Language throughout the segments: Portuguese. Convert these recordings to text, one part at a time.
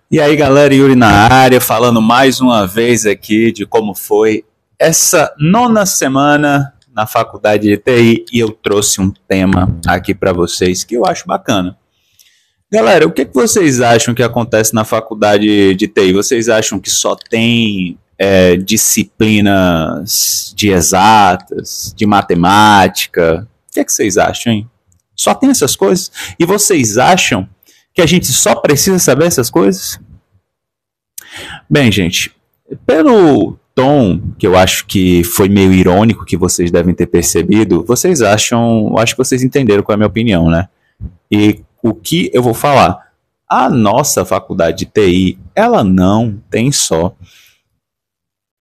E aí, galera, Yuri na área, falando mais uma vez aqui de como foi essa nona semana na faculdade de TI e eu trouxe um tema aqui para vocês que eu acho bacana. Galera, o que, que vocês acham que acontece na faculdade de TI? Vocês acham que só tem disciplinas de exatas, de matemática? O que, é que vocês acham, hein? Só tem essas coisas? E vocês acham que a gente só precisa saber essas coisas? Bem, gente, pelo tom que eu acho que foi meio irônico que vocês devem ter percebido, vocês acham, eu acho que vocês entenderam qual é a minha opinião, né? E o que eu vou falar? A nossa faculdade de TI, ela não tem só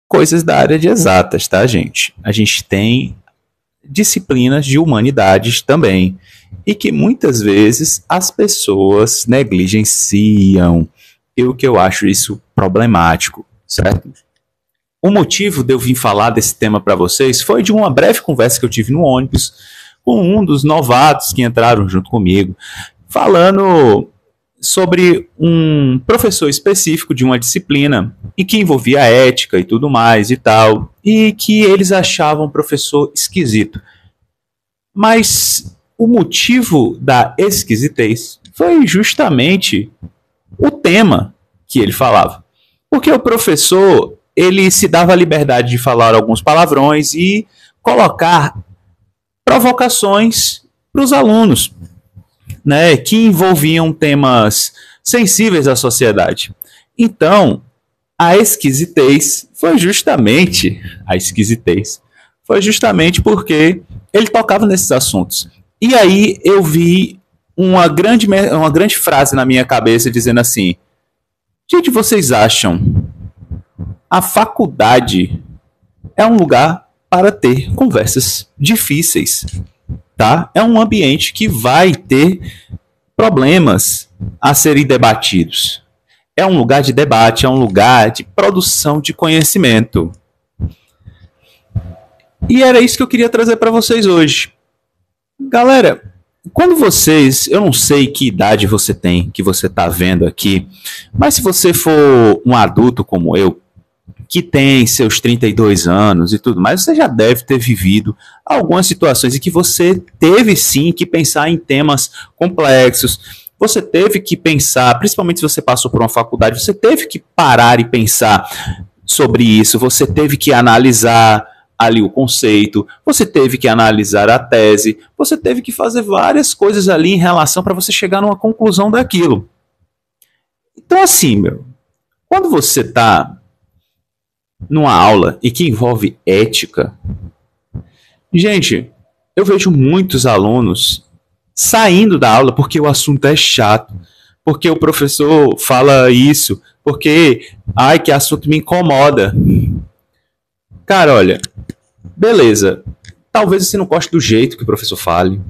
coisas da área de exatas, tá, gente? A gente tem disciplinas de humanidades também, e que muitas vezes as pessoas negligenciam, e o que eu acho isso problemático, certo? O motivo de eu vir falar desse tema para vocês foi de uma breve conversa que eu tive no ônibus com um dos novatos que entraram junto comigo, falando sobre um professor específico de uma disciplina e que envolvia ética e tudo mais e tal, e que eles achavam o professor esquisito. Mas o motivo da esquisitez foi justamente o tema que ele falava. Porque o professor, ele se dava a liberdade de falar alguns palavrões e colocar provocações para os alunos, né, que envolviam temas sensíveis à sociedade. Então, a esquisitez foi justamente porque ele tocava nesses assuntos. E aí eu vi uma grande frase na minha cabeça dizendo assim: gente, vocês acham a faculdade é um lugar para ter conversas difíceis, tá? É um ambiente que vai ter problemas a serem debatidos. É um lugar de debate, é um lugar de produção de conhecimento. E era isso que eu queria trazer para vocês hoje. Galera, quando vocês, eu não sei que idade você tem, que você está vendo aqui, mas se você for um adulto como eu, que tem seus 32 anos e tudo mais, você já deve ter vivido algumas situações em que você teve sim que pensar em temas complexos, você teve que pensar, principalmente se você passou por uma faculdade, você teve que parar e pensar sobre isso, você teve que analisar ali o conceito, você teve que analisar a tese, você teve que fazer várias coisas ali em relação para você chegar numa conclusão daquilo. Então assim, quando você está numa aula e que envolve ética, gente, eu vejo muitos alunos saindo da aula porque o assunto é chato, porque o professor fala isso, porque, ai, que assunto me incomoda. Cara, olha, beleza, talvez você não goste do jeito que o professor fale,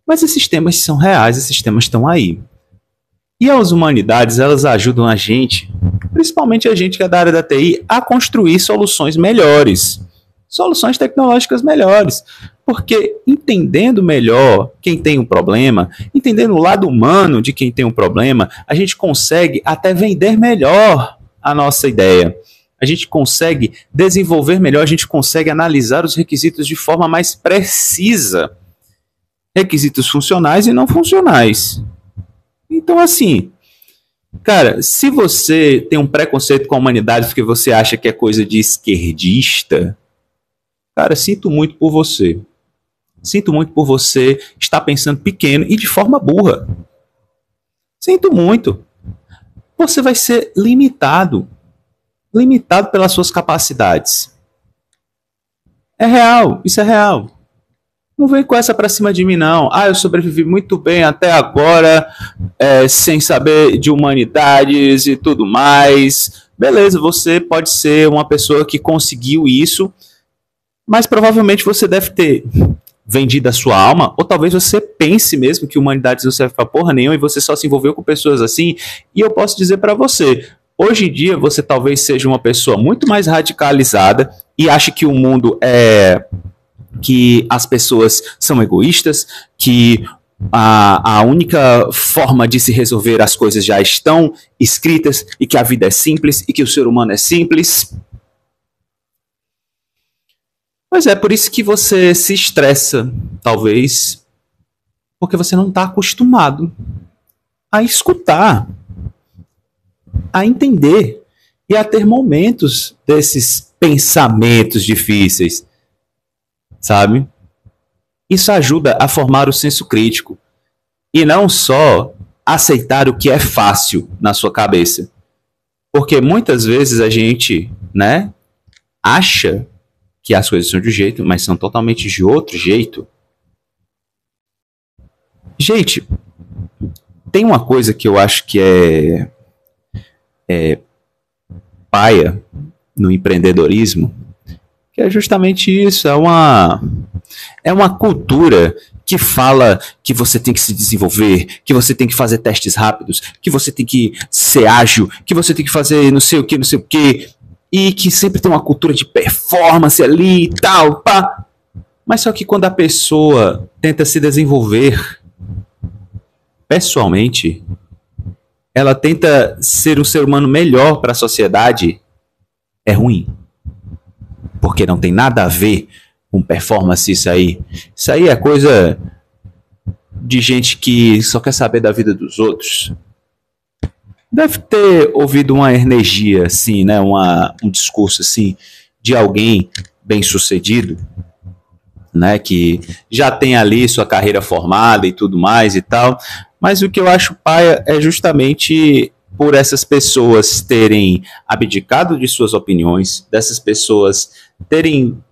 mas esses temas são reais, esses temas estão aí. E as humanidades, elas ajudam a gente, principalmente a gente que é da área da TI, a construir soluções melhores, soluções tecnológicas melhores. Porque entendendo melhor quem tem um problema, entendendo o lado humano de quem tem um problema, a gente consegue até vender melhor a nossa ideia. A gente consegue desenvolver melhor, a gente consegue analisar os requisitos de forma mais precisa. Requisitos funcionais e não funcionais. Então, assim, cara, se você tem um preconceito com a humanidade porque você acha que é coisa de esquerdista, cara, sinto muito por você. Sinto muito por você estar pensando pequeno e de forma burra. Sinto muito. Você vai ser limitado. Limitado pelas suas capacidades. É real, isso é real. Não vem com essa pra cima de mim, não. Ah, eu sobrevivi muito bem até agora, sem saber de humanidades e tudo mais. Beleza, você pode ser uma pessoa que conseguiu isso, mas provavelmente você deve ter vendido a sua alma, ou talvez você pense mesmo que humanidades não serve pra porra nenhuma e você só se envolveu com pessoas assim. E eu posso dizer pra você, hoje em dia você talvez seja uma pessoa muito mais radicalizada e ache que o mundo é... que as pessoas são egoístas, que a única forma de se resolver as coisas já estão escritas e que a vida é simples e que o ser humano é simples. Pois é, por isso que você se estressa, talvez, porque você não está acostumado a escutar, a entender e a ter momentos desses pensamentos difíceis, sabe? Isso ajuda a formar o senso crítico e não só aceitar o que é fácil na sua cabeça. Porque muitas vezes a gente, né, acha que as coisas são de um jeito, mas são totalmente de outro jeito. Gente, tem uma coisa que eu acho que é paia no empreendedorismo, que é justamente isso, é uma cultura que fala que você tem que se desenvolver, que você tem que fazer testes rápidos, que você tem que ser ágil, que você tem que fazer não sei o que, e que sempre tem uma cultura de performance ali e tal, pá. Mas só que quando a pessoa tenta se desenvolver pessoalmente, ela tenta ser um ser humano melhor para a sociedade, é ruim. Porque não tem nada a ver com performance isso aí. Isso aí é coisa de gente que só quer saber da vida dos outros. Deve ter ouvido uma energia assim, né? Um discurso assim de alguém bem sucedido, né? Que já tem ali sua carreira formada e tudo mais e tal. Mas o que eu acho paia é justamente por essas pessoas terem abdicado de suas opiniões, dessas pessoas terem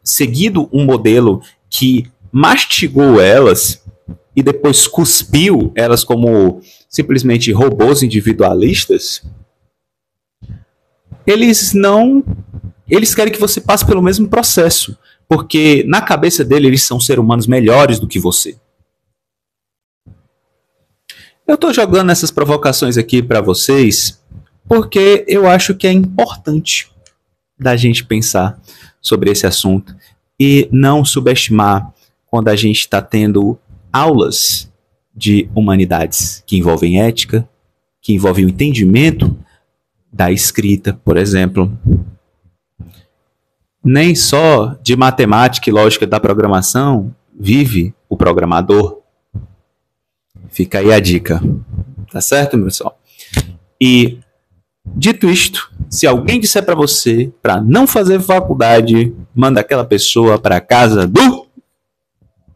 seguido um modelo que mastigou elas e depois cuspiu elas como simplesmente robôs individualistas. Eles querem que você passe pelo mesmo processo, porque na cabeça dele eles são seres humanos melhores do que você. Eu estou jogando essas provocações aqui para vocês porque eu acho que é importante da gente pensar sobre esse assunto e não subestimar quando a gente está tendo aulas de humanidades que envolvem ética, que envolvem o entendimento da escrita, por exemplo. Nem só de matemática e lógica da programação vive o programador. Fica aí a dica. Tá certo, meu pessoal? E, dito isto, se alguém disser para você para não fazer faculdade, manda aquela pessoa para casa do